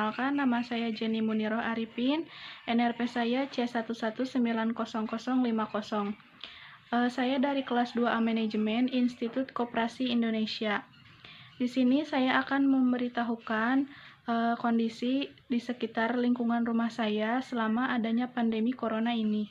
Perkenalkan, nama saya Jenny Muniroh Arifin, NRP saya C1190050. Saya dari kelas 2A Manajemen Institut Koperasi Indonesia. Di sini saya akan memberitahukan kondisi di sekitar lingkungan rumah saya selama adanya pandemi corona ini.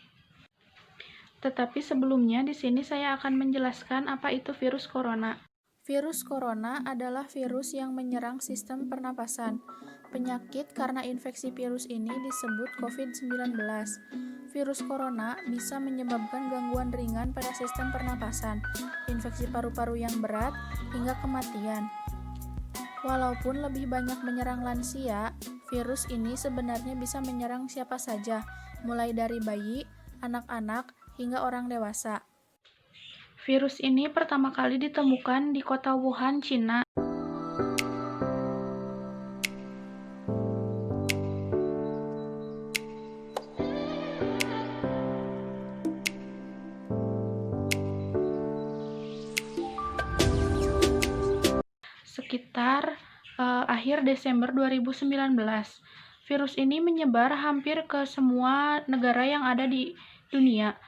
Tetapi sebelumnya di sini saya akan menjelaskan apa itu virus corona. Virus corona adalah virus yang menyerang sistem pernapasan. Penyakit karena infeksi virus ini disebut COVID-19. Virus corona bisa menyebabkan gangguan ringan pada sistem pernapasan, infeksi paru-paru yang berat, hingga kematian. Walaupun lebih banyak menyerang lansia, virus ini sebenarnya bisa menyerang siapa saja, mulai dari bayi, anak-anak, hingga orang dewasa. Virus ini pertama kali ditemukan di kota Wuhan, Cina. Sekitar akhir Desember 2019. Virus ini menyebar hampir ke semua negara yang ada di dunia.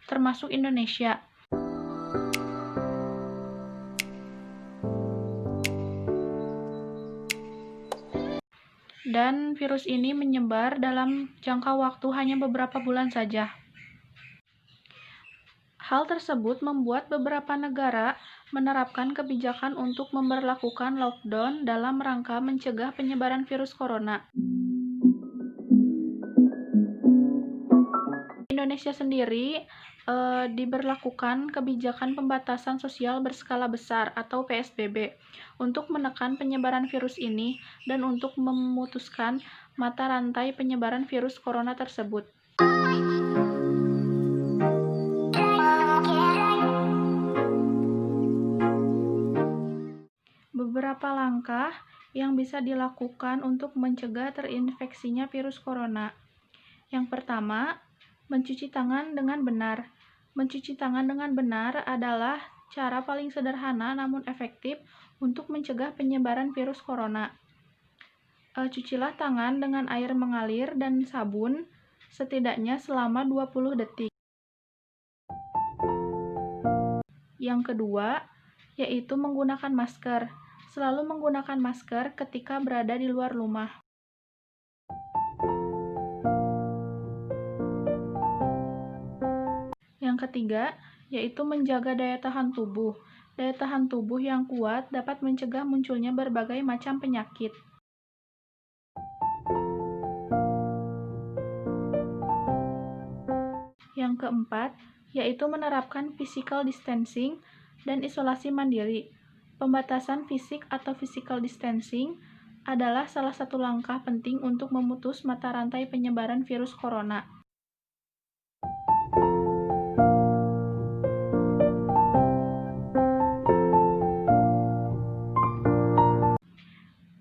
Termasuk Indonesia. Dan virus ini menyebar dalam jangka waktu hanya beberapa bulan saja. Hal tersebut membuat beberapa negara menerapkan kebijakan untuk memberlakukan lockdown dalam rangka mencegah penyebaran virus corona. Indonesia sendiri diberlakukan kebijakan pembatasan sosial berskala besar atau PSBB untuk menekan penyebaran virus ini dan untuk memutuskan mata rantai penyebaran virus corona tersebut. Beberapa langkah yang bisa dilakukan untuk mencegah terinfeksinya virus corona. Yang pertama, mencuci tangan dengan benar. Mencuci tangan dengan benar adalah cara paling sederhana namun efektif untuk mencegah penyebaran virus corona. Cucilah tangan dengan air mengalir dan sabun setidaknya selama 20 detik. Yang kedua, yaitu menggunakan masker. Selalu menggunakan masker ketika berada di luar rumah. Yang ketiga, yaitu menjaga daya tahan tubuh. Daya tahan tubuh yang kuat dapat mencegah munculnya berbagai macam penyakit. Yang keempat, yaitu menerapkan physical distancing dan isolasi mandiri. Pembatasan fisik atau physical distancing adalah salah satu langkah penting untuk memutus mata rantai penyebaran virus corona.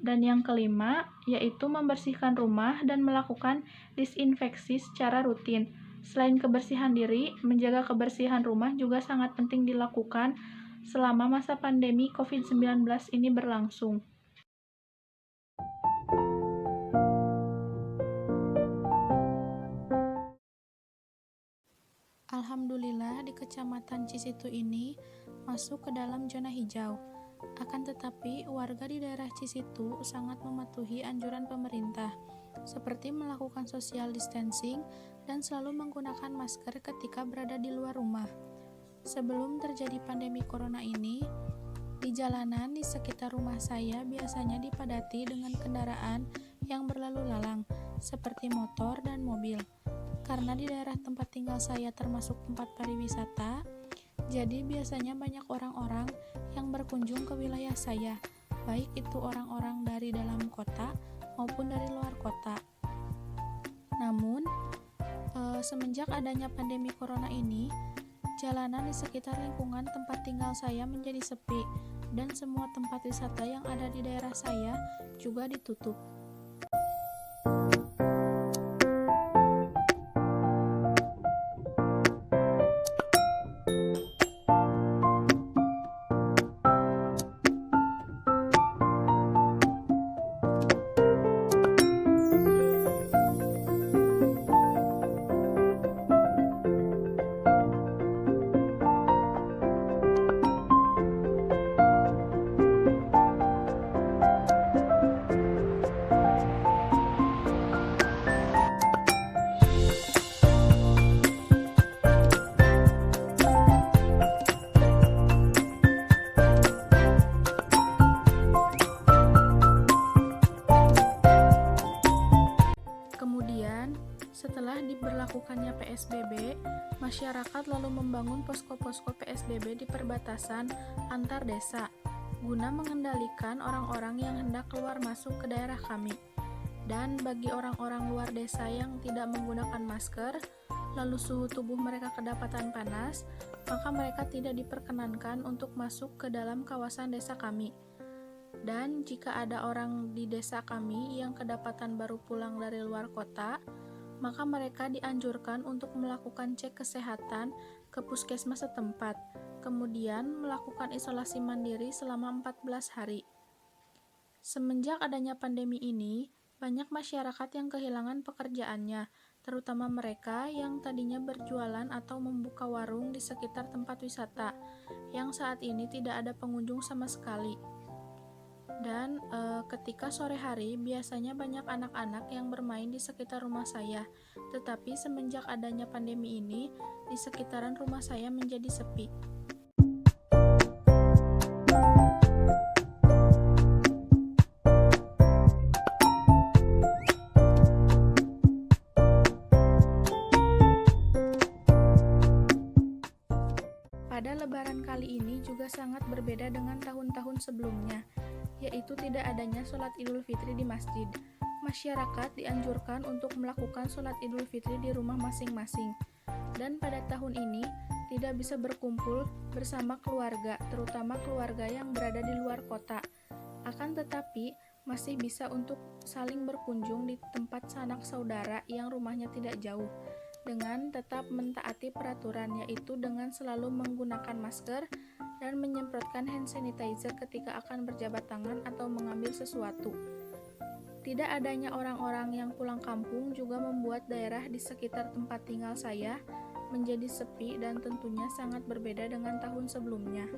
Dan yang kelima, yaitu membersihkan rumah dan melakukan disinfeksi secara rutin. Selain kebersihan diri, menjaga kebersihan rumah juga sangat penting dilakukan selama masa pandemi COVID-19 ini berlangsung. Alhamdulillah di Kecamatan Cisitu ini masuk ke dalam zona hijau. Akan tetapi, warga di daerah Cisitu sangat mematuhi anjuran pemerintah, seperti melakukan social distancing dan selalu menggunakan masker ketika berada di luar rumah. Sebelum terjadi pandemi corona ini, di jalanan di sekitar rumah saya biasanya dipadati dengan kendaraan yang berlalu lalang, seperti motor dan mobil. Karena di daerah tempat tinggal saya termasuk tempat pariwisata, jadi biasanya banyak orang-orang yang berkunjung ke wilayah saya, baik itu orang-orang dari dalam kota maupun dari luar kota. Namun, semenjak adanya pandemi corona ini, jalanan di sekitar lingkungan tempat tinggal saya menjadi sepi, dan semua tempat wisata yang ada di daerah saya juga ditutup. diberlakukannya PSBB, masyarakat lalu membangun posko-posko PSBB di perbatasan antar desa, guna mengendalikan orang-orang yang hendak keluar masuk ke daerah kami. Dan bagi orang-orang luar desa yang tidak menggunakan masker, lalu suhu tubuh mereka kedapatan panas, maka mereka tidak diperkenankan untuk masuk ke dalam kawasan desa kami. Dan jika ada orang di desa kami yang kedapatan baru pulang dari luar kota, maka mereka dianjurkan untuk melakukan cek kesehatan ke puskesmas setempat, kemudian melakukan isolasi mandiri selama 14 hari. Semenjak adanya pandemi ini, banyak masyarakat yang kehilangan pekerjaannya, terutama mereka yang tadinya berjualan atau membuka warung di sekitar tempat wisata, yang saat ini tidak ada pengunjung sama sekali. Dan ketika sore hari, biasanya banyak anak-anak yang bermain di sekitar rumah saya, tetapi semenjak adanya pandemi ini, di sekitaran rumah saya menjadi sepi. Pada Lebaran kali ini juga sangat berbeda dengan tahun-tahun sebelumnya, yaitu tidak adanya sholat Idul Fitri di masjid. Masyarakat dianjurkan untuk melakukan sholat Idul Fitri di rumah masing-masing. Dan pada tahun ini tidak bisa berkumpul bersama keluarga, terutama keluarga yang berada di luar kota. Akan tetapi, masih bisa untuk saling berkunjung di tempat sanak saudara yang rumahnya tidak jauh, dengan tetap mentaati peraturan, yaitu dengan selalu menggunakan masker dan menyemprotkan hand sanitizer ketika akan berjabat tangan atau mengambil sesuatu. Tidak adanya orang-orang yang pulang kampung juga membuat daerah di sekitar tempat tinggal saya menjadi sepi dan tentunya sangat berbeda dengan tahun sebelumnya.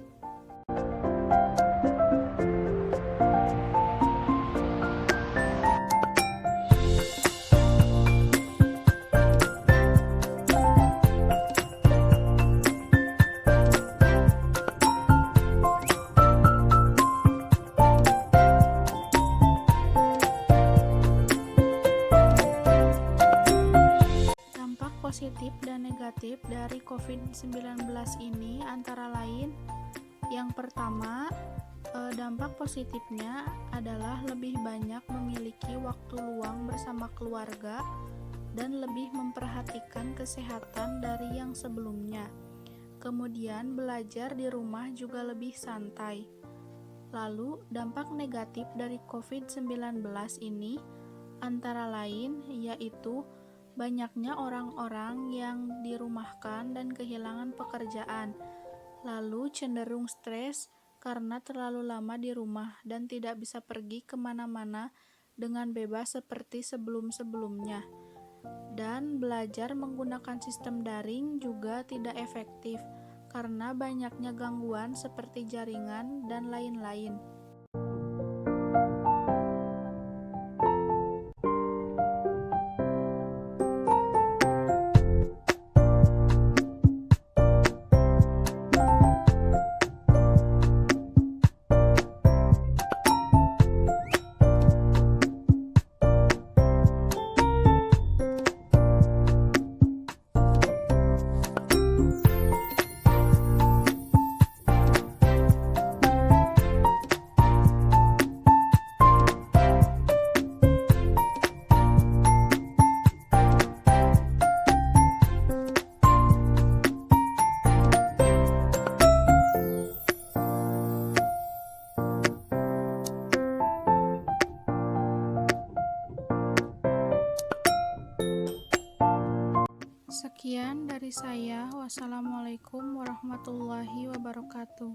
Positif dan negatif dari COVID-19 ini antara lain, yang pertama, dampak positifnya adalah lebih banyak memiliki waktu luang bersama keluarga dan lebih memperhatikan kesehatan dari yang sebelumnya. Kemudian belajar di rumah juga lebih santai. Lalu dampak negatif dari COVID-19 ini antara lain yaitu banyaknya orang-orang yang dirumahkan dan kehilangan pekerjaan, lalu cenderung stres karena terlalu lama di rumah dan tidak bisa pergi kemana-mana dengan bebas seperti sebelum-sebelumnya. Dan belajar menggunakan sistem daring juga tidak efektif karena banyaknya gangguan seperti jaringan dan lain-lain. Sekian dari saya. Wassalamualaikum warahmatullahi wabarakatuh.